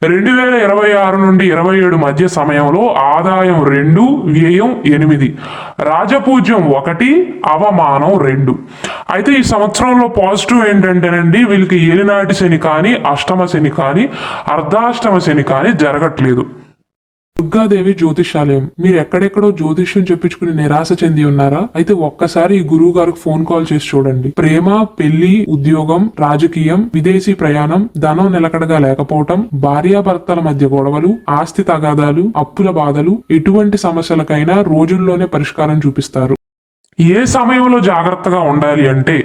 2026 నుండి 27 మధ్య సమయంలో ఆదాయం 2, వ్యయం 8, రాజపూజ్యం 1, అవమానం 2. అయితే ఈ సంవత్సరంలో పాజిటివ్ ఏంటంటేనండి, వీళ్ళకి ఏలినాటి శని కానీ, అష్టమ శని కానీ, అర్ధాష్టమ శని కానీ జరగట్లేదు. దుర్గాదేవి జ్యోతిషాలయం. మీరు ఎక్కడెక్కడో జ్యోతిష్యం చెప్పించుకుని నిరాశ చెంది ఉన్నారా? అయితే ఒక్కసారి ఈ గురువు గారికి ఫోన్ కాల్ చేసి చూడండి. ప్రేమ, పెళ్లి, ఉద్యోగం, రాజకీయం, విదేశీ ప్రయాణం, ధనం నిలకడగా లేకపోవటం, భార్యాభర్తల మధ్య గొడవలు, ఆస్తి తగాదాలు, అప్పుల బాధలు, ఎటువంటి సమస్యలకైనా రోజుల్లోనే పరిష్కారం చూపిస్తారు. ఏ సమయంలో జాగ్రత్తగా ఉండాలి అంటే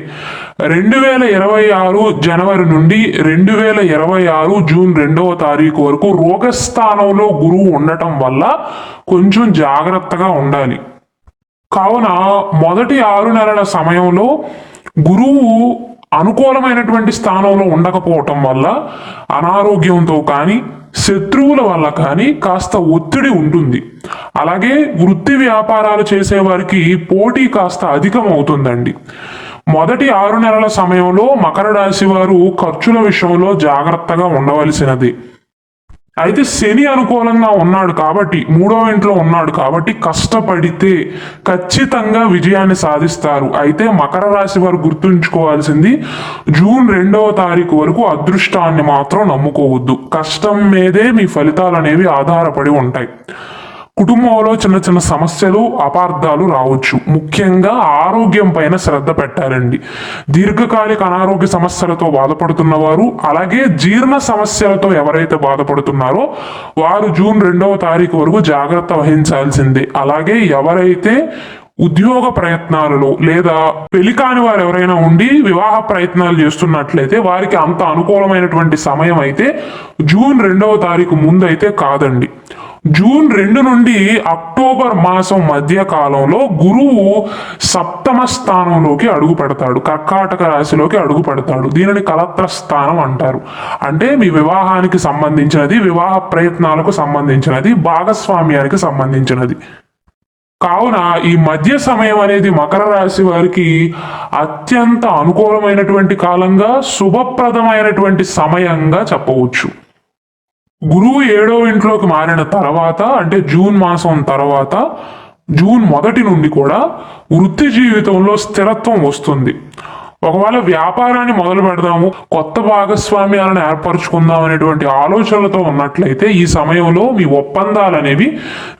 2026 జనవరి నుండి 2026 జూన్ 2వ తారీఖు వరకు రోగస్థానంలో గురువు ఉండటం వల్ల కొంచెం జాగ్రత్తగా ఉండాలి. కావున మొదటి 6 నెలల సమయంలో గురువు అనుకూలమైనటువంటి స్థానంలో ఉండకపోవటం వల్ల అనారోగ్యంతో కానీ, శత్రువుల వల్ల కానీ కాస్త ఒత్తిడి ఉంటుంది. అలాగే వృత్తి వ్యాపారాలు చేసేవారికి పోటీ కాస్త అధికం అవుతుందండి. మొదటి 6 నెలల సమయంలో మకర రాశి వారు ఖర్చుల విషయంలో జాగ్రత్తగా ఉండవలసినది. అయితే శని అనుకూలంగా ఉన్నాడు కాబట్టి, 3వ ఇంట్లో ఉన్నాడు కాబట్టి కష్టపడితే ఖచ్చితంగా విజయాన్ని సాధిస్తారు. అయితే మకర రాశి వారు గుర్తుంచుకోవాల్సింది, జూన్ 2వ తారీఖు వరకు అదృష్టాన్ని మాత్రం నమ్ముకోవద్దు. కష్టం మీదే మీ ఫలితాలు అనేవి ఆధారపడి ఉంటాయి. కుటుంబంలో చిన్న చిన్న సమస్యలు, అపార్థాలు రావచ్చు. ముఖ్యంగా ఆరోగ్యం పైన శ్రద్ధ పెట్టాలండి. దీర్ఘకాలిక అనారోగ్య సమస్యలతో బాధపడుతున్న వారు, అలాగే జీర్ణ సమస్యలతో ఎవరైతే బాధపడుతున్నారో వారు జూన్ 2వ తారీఖు వరకు జాగ్రత్త వహించాల్సిందే. అలాగే ఎవరైతే ఉద్యోగ ప్రయత్నాలలో లేదా పెళ్లి కాని వారు ఎవరైనా ఉండి వివాహ ప్రయత్నాలు చేస్తున్నట్లయితే వారికి అంత అనుకూలమైనటువంటి సమయం అయితే జూన్ 2వ తారీఖు ముందు అయితే కాదండి. జూన్ 2 నుండి అక్టోబర్ మాసం మధ్య కాలంలో గురువు సప్తమ స్థానంలోకి అడుగు పెడతాడు, కర్కాటక రాశిలోకి అడుగు పెడతాడు. దీనిని కలత్ర స్థానం అంటారు. అంటే మీ వివాహానికి సంబంధించినది, వివాహ ప్రయత్నాలకు సంబంధించినది, భాగస్వామ్యానికి సంబంధించినది. కావున ఈ మధ్య సమయం అనేది మకర రాశి వారికి అత్యంత అనుకూలమైనటువంటి కాలంగా, శుభప్రదమైనటువంటి సమయంగా చెప్పవచ్చు. గురువు 7వ ఇంట్లోకి మారిన తర్వాత, అంటే జూన్ మాసం తర్వాత, జూన్ 1 నుండి కూడా వృత్తి జీవితంలో స్థిరత్వం వస్తుంది. ఒకవేళ వ్యాపారాన్ని మొదలు పెడదాము, కొత్త భాగస్వామ్యాలను ఏర్పరచుకుందాం అనేటువంటి ఆలోచనలతో ఉన్నట్లయితే ఈ సమయంలో మీ ఒప్పందాలు అనేవి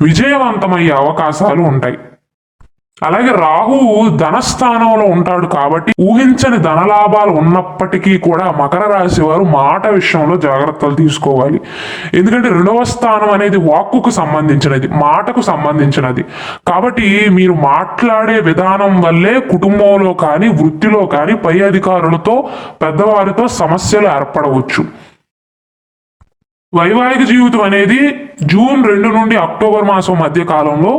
విజయవంతమయ్యే అవకాశాలు ఉంటాయి. అలాగే రాహువు ధనస్థానంలో ఉంటాడు కాబట్టి ఊహించని ధనలాభాలు ఉన్నప్పటికీ కూడా మకర రాశి వారు మాట విషయంలో జాగ్రత్తలు తీసుకోవాలి. ఎందుకంటే 2వ స్థానం అనేది వాక్కుకు సంబంధించినది, మాటకు సంబంధించినది. కాబట్టి మీరు మాట్లాడే విధానం వల్లే కుటుంబంలో కానీ, వృత్తిలో కానీ పై అధికారులతో, పెద్దవారితో సమస్యలు ఏర్పడవచ్చు. వైవాహిక జీవితం అనేది జూన్ 2 నుండి అక్టోబర్ మాసం మధ్య కాలంలో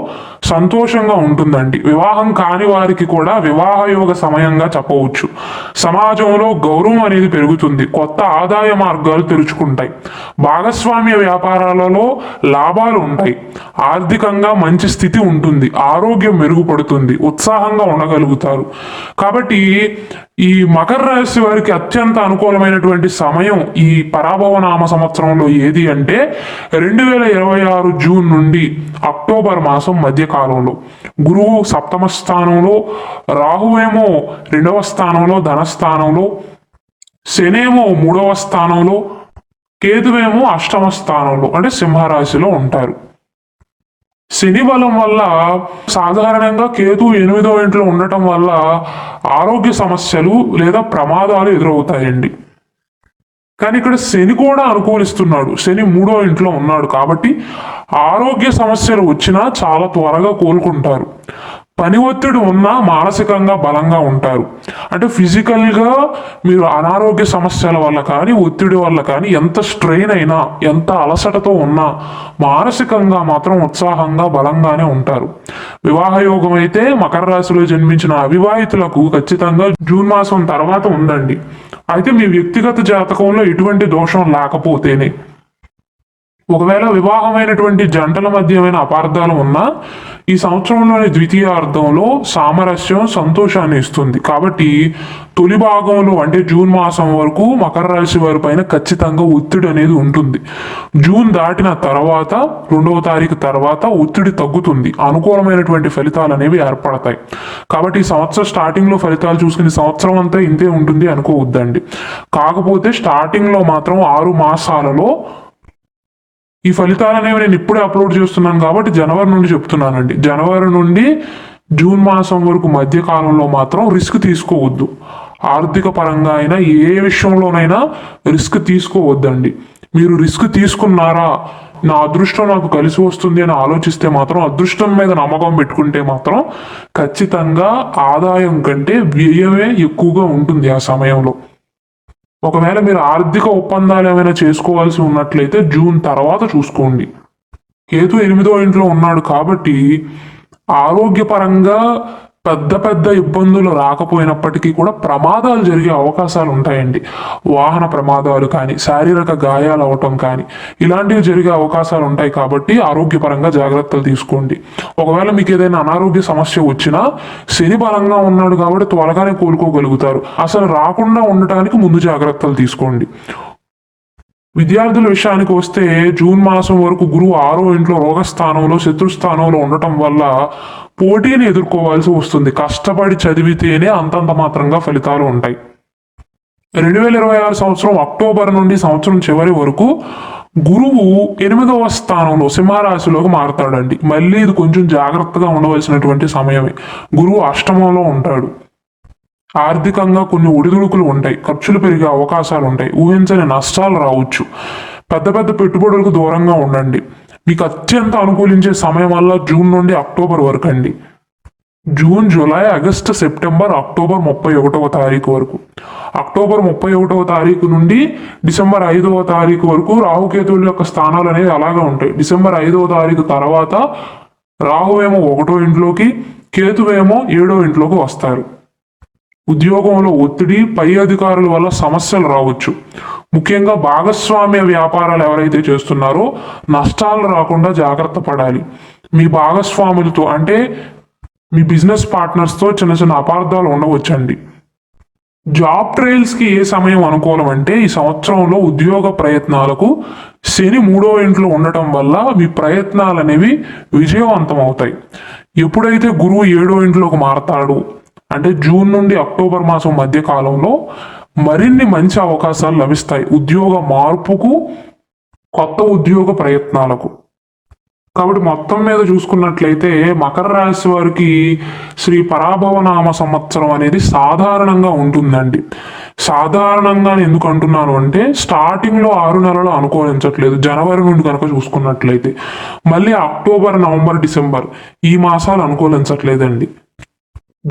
సంతోషంగా ఉంటుందండి. వివాహం కాని వారికి కూడా వివాహ యోగ సమయంగా చెప్పవచ్చు. సమాజంలో గౌరవం అనేది పెరుగుతుంది, కొత్త ఆదాయ మార్గాలు తెరుచుకుంటాయి, భాగస్వామ్య వ్యాపారాలలో లాభాలు ఉంటాయి, ఆర్థికంగా మంచి స్థితి ఉంటుంది, ఆరోగ్యం మెరుగుపడుతుంది, ఉత్సాహంగా ఉండగలుగుతారు. కాబట్టి ఈ మకర రాశి వారికి అత్యంత అనుకూలమైనటువంటి సమయం ఈ పరాభవ నామ సంవత్సరంలో ఏది అంటే 2026 జూన్ నుండి అక్టోబర్ మాసం మధ్య కాలంలో. గురువు సప్తమ స్థానంలో, రాహువేమో 2వ స్థానంలో ధనస్థానంలో, శనేమో 3వ స్థానంలో, కేతువేమో అష్టమ స్థానంలో అంటే సింహరాశిలో ఉంటారు. శని బలం వల్ల సాధారణంగా కేతు 8వ ఇంట్లో ఉండటం వల్ల ఆరోగ్య సమస్యలు లేదా ప్రమాదాలు ఎదురవుతాయండి. కానీ ఇక్కడ శని కూడా అనుకూలిస్తున్నాడు, శని 3వ ఇంట్లో ఉన్నాడు కాబట్టి ఆరోగ్య సమస్యలు వచ్చినా చాలా త్వరగా కోలుకుంటారు. పని ఒత్తిడి ఉన్నా మానసికంగా బలంగా ఉంటారు. అంటే ఫిజికల్గా మీరు అనారోగ్య సమస్యల వల్ల కానీ, ఒత్తిడి వల్ల కానీ ఎంత స్ట్రెయిన్ అయినా, ఎంత అలసటతో ఉన్నా మానసికంగా మాత్రం ఉత్సాహంగా బలంగానే ఉంటారు. వివాహ యోగం అయితే మకర రాశిలో జన్మించిన అవివాహితులకు ఖచ్చితంగా జూన్ మాసం తర్వాత ఉందండి. అయితే మీ వ్యక్తిగత జాతకంలో ఎటువంటి దోషం లేకపోతేనే. ఒకవేళ వివాహమైనటువంటి జంటల మధ్య ఏమైనా అపార్థాలు ఉన్నా ఈ సంవత్సరంలోని ద్వితీయార్థంలో సామరస్యం సంతోషాన్ని ఇస్తుంది. కాబట్టి తొలి భాగంలో అంటే జూన్ మాసం వరకు మకర రాశి వారి పైన ఖచ్చితంగా ఒత్తిడి అనేది ఉంటుంది. జూన్ దాటిన తర్వాత 2వ తారీఖు తర్వాత ఒత్తిడి తగ్గుతుంది, అనుకూలమైనటువంటి ఫలితాలు అనేవి ఏర్పడతాయి. కాబట్టి ఈ సంవత్సరం స్టార్టింగ్లో ఫలితాలు చూసుకుని సంవత్సరం అంతా ఇంతే ఉంటుంది అనుకోవద్దండి. కాకపోతే స్టార్టింగ్లో మాత్రం 6 మాసాలలో ఈ ఫలితాలు అనేవి నేను ఇప్పుడే అప్లోడ్ చేస్తున్నాను కాబట్టి జనవరి నుండి చెప్తున్నానండి. జనవరి నుండి జూన్ మాసం వరకు మధ్య కాలంలో మాత్రం రిస్క్ తీసుకోవద్దు. ఆర్థిక పరంగా అయినా ఏ విషయంలోనైనా రిస్క్ తీసుకోవద్దండి. మీరు రిస్క్ తీసుకున్నారా, నా అదృష్టం నాకు కలిసి వస్తుంది అని ఆలోచిస్తే మాత్రం, అదృష్టం మీద నమ్మకం పెట్టుకుంటే మాత్రం ఖచ్చితంగా ఆదాయం కంటే వ్యయమే ఎక్కువగా ఉంటుంది ఆ సమయంలో. ఒకవేళ మీరు ఆర్థిక ఒప్పందాలు ఏమైనా చేసుకోవాల్సి ఉన్నట్లయితే జూన్ తర్వాత చూసుకోండి. కేతు 8వ ఇంట్లో ఉన్నాడు కాబట్టి ఆరోగ్యపరంగా పెద్ద పెద్ద ఇబ్బందులు రాకపోయినప్పటికీ కూడా ప్రమాదాలు జరిగే అవకాశాలు ఉంటాయండి. వాహన ప్రమాదాలు కానీ, శారీరక గాయాలు అవటం కానీ ఇలాంటివి జరిగే అవకాశాలు ఉంటాయి. కాబట్టి ఆరోగ్యపరంగా జాగ్రత్తలు తీసుకోండి. ఒకవేళ మీకు ఏదైనా అనారోగ్య సమస్య వచ్చినా శని బలంగా ఉన్నాడు కాబట్టి త్వరగానే కోలుకోగలుగుతారు. అసలు రాకుండా ఉండటానికి ముందు జాగ్రత్తలు తీసుకోండి. విద్యార్థుల విషయానికి వస్తే జూన్ మాసం వరకు గురువు 6వ ఇంట్లో రోగస్థానంలో శత్రుస్థానంలో ఉండటం వల్ల పోటీని ఎదుర్కోవాల్సి వస్తుంది. కష్టపడి చదివితేనే అంతంత మాత్రంగా ఫలితాలు ఉంటాయి. 2026 సంవత్సరం అక్టోబర్ నుండి సంవత్సరం చివరి వరకు గురువు 8వ స్థానంలో సింహరాశిలోకి మారతాడండి. మళ్ళీ ఇది కొంచెం జాగ్రత్తగా ఉండవలసినటువంటి సమయమే. గురువు అష్టమంలో ఉంటాడు. ఆర్థికంగా కొన్ని ఒడిదుడుకులు ఉంటాయి, ఖర్చులు పెరిగే అవకాశాలు ఉంటాయి, ఊహించని నష్టాలు రావచ్చు. పెద్ద పెద్ద పెట్టుబడులకు దూరంగా ఉండండి. మీకు అత్యంత అనుకూలించే సమయం వల్ల జూన్ నుండి అక్టోబర్ వరకు అండి. June, July, August, September, October 31వ తారీఖు వరకు. అక్టోబర్ 31వ తారీఖు నుండి డిసెంబర్ 5వ తారీఖు వరకు రాహుకేతువుల యొక్క స్థానాలు అనేవి అలాగే ఉంటాయి. డిసెంబర్ 5వ తారీఖు తర్వాత రాహువేమో 1వ ఇంట్లోకి, కేతువేమో 7వ ఇంట్లోకి వస్తారు. ఉద్యోగంలో ఒత్తిడి, పై అధికారుల వల్ల సమస్యలు రావచ్చు. ముఖ్యంగా భాగస్వామ్య వ్యాపారాలు ఎవరైతే చేస్తున్నారో నష్టాలు రాకుండా జాగ్రత్త పడాలి. మీ భాగస్వాములతో అంటే మీ బిజినెస్ పార్ట్నర్స్తో చిన్న చిన్న అపార్థాలు ఉండవచ్చండి. జాబ్ ట్రయల్స్కి ఏ సమయం అనుకూలం అంటే ఈ సంవత్సరంలో ఉద్యోగ ప్రయత్నాలకు శని 3వ ఇంట్లో ఉండటం వల్ల మీ ప్రయత్నాలు అనేవి విజయవంతం అవుతాయి. ఎప్పుడైతే గురువు 7వ ఇంట్లోకి మారతాడు అంటే జూన్ నుండి అక్టోబర్ మాసం మధ్య కాలంలో మరిన్ని మంచి అవకాశాలు లభిస్తాయి ఉద్యోగ మార్పుకు, కొత్త ఉద్యోగ ప్రయత్నాలకు. కాబట్టి మొత్తం మీద చూసుకున్నట్లయితే మకర రాశి వారికి శ్రీ పరాభవనామ సంవత్సరం అనేది సాధారణంగా ఉంటుందండి. సాధారణంగా ఎందుకు అంటున్నాను అంటే స్టార్టింగ్లో 6 నెలలు అనుకూలించట్లేదు. జనవరి నుండి కనుక చూసుకున్నట్లయితే మళ్ళీ అక్టోబర్, నవంబర్, డిసెంబర్ ఈ మాసాలు అనుకూలించట్లేదండి.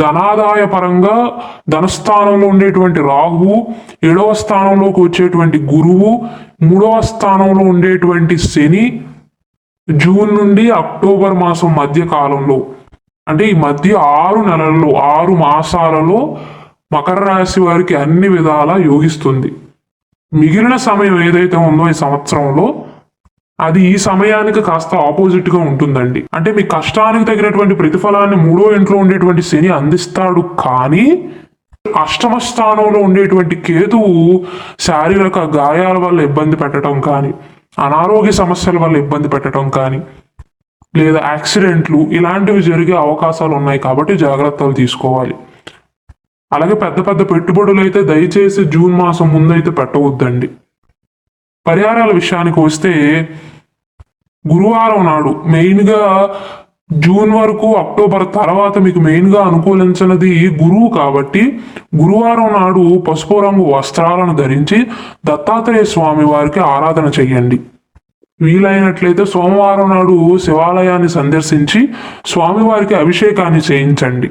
ధనాదాయ పరంగా ధనస్థానంలో ఉండేటువంటి రాహువు, 7వ స్థానంలోకి వచ్చేటువంటి గురువు, 3వ స్థానంలో ఉండేటువంటి శని జూన్ నుండి అక్టోబర్ మాసం మధ్య కాలంలో అంటే ఈ మధ్య 6 నెలల్లో 6 మాసాలలో మకర రాశి వారికి అన్ని విధాలా యోగిస్తుంది. మిగిలిన సమయం ఏదైతే ఉందో ఈ సంవత్సరంలో అది ఈ సమయానికి కాస్త ఆపోజిట్గా ఉంటుందండి. అంటే మీ కష్టానికి తగినటువంటి ప్రతిఫలాన్ని 3వ ఇంట్లో ఉండేటువంటి శని అందిస్తాడు. కానీ అష్టమ స్థానంలో ఉండేటువంటి కేతువు శారీరక గాయాల వల్ల ఇబ్బంది పెట్టడం కానీ, అనారోగ్య సమస్యల వల్ల ఇబ్బంది పెట్టడం కానీ, లేదా యాక్సిడెంట్లు ఇలాంటివి జరిగే అవకాశాలు ఉన్నాయి. కాబట్టి జాగ్రత్తలు తీసుకోవాలి. అలాగే పెద్ద పెద్ద పెట్టుబడులు అయితే దయచేసి జూన్ మాసం ముందైతే పెట్టవద్దండి. పరిహారాల విషయానికి వస్తే గురువారం నాడు మెయిన్గా జూన్ వరకు అక్టోబర్ తర్వాత మీకు మెయిన్గా అనుకూలించినది గురువు కాబట్టి గురువారం నాడు పసుపు రంగు వస్త్రాలను ధరించి దత్తాత్రేయ స్వామి వారికి ఆరాధన చెయ్యండి. వీలైనట్లయితే సోమవారం నాడు శివాలయాన్ని సందర్శించి స్వామివారికి అభిషేకాన్ని చేయించండి.